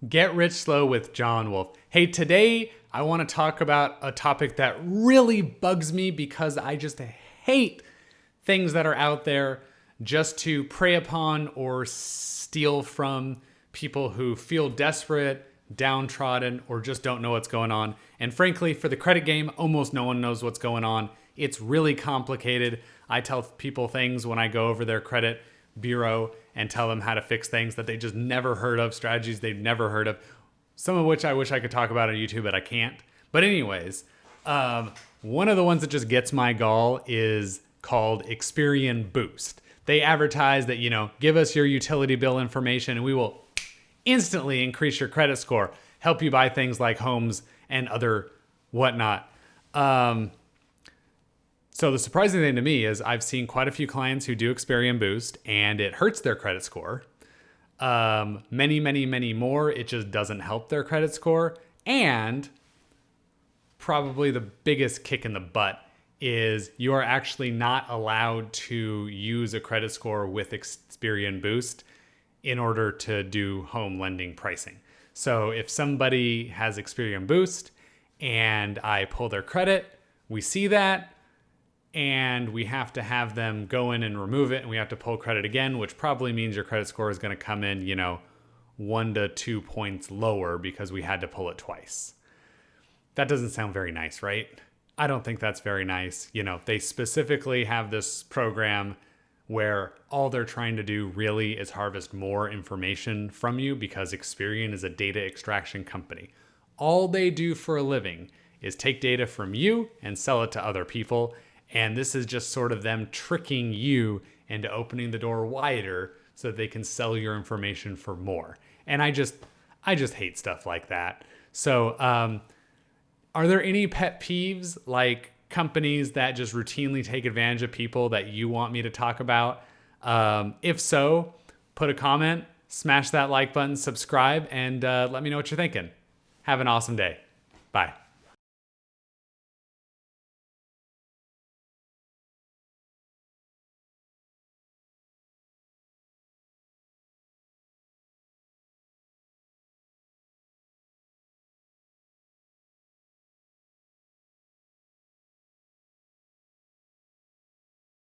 Get Rich Slow with John Wolf. Hey, today I want to talk about a topic that really bugs me because I just hate things that are out there just to prey upon or steal from people who feel desperate, downtrodden, or just don't know what's going on. And frankly, for the credit game, almost no one knows what's going on. It's really complicated. I tell people things when I go over their credit bureau and tell them how to fix things that they just never heard of, strategies they've never heard of, some of which I wish I could talk about on YouTube, but I can't. But anyways, one of the ones that just gets my gall is called Experian Boost. They advertise that, give us your utility bill information and we will instantly increase your credit score, help you buy things like homes and other whatnot. So the surprising thing to me is I've seen quite a few clients who do Experian Boost and it hurts their credit score. Many more, it just doesn't help their credit score. And probably the biggest kick in the butt is you are actually not allowed to use a credit score with Experian Boost in order to do home lending pricing. So if somebody has Experian Boost and I pull their credit, we see that, and we have to have them go in and remove it, and we have to pull credit again, which probably means your credit score is going to come in, 1 to 2 points lower because we had to pull it twice. That doesn't sound very nice, right? I don't think that's very nice. They specifically have this program where all they're trying to do really is harvest more information from you because Experian is a data extraction company. All they do for a living is take data from you and sell it to other people. And this is just sort of them tricking you into opening the door wider so that they can sell your information for more. And I just hate stuff like that. So are there any pet peeves, like companies that just routinely take advantage of people, that you want me to talk about? If so, put a comment, smash that like button, subscribe, and let me know what you're thinking. Have an awesome day. Bye.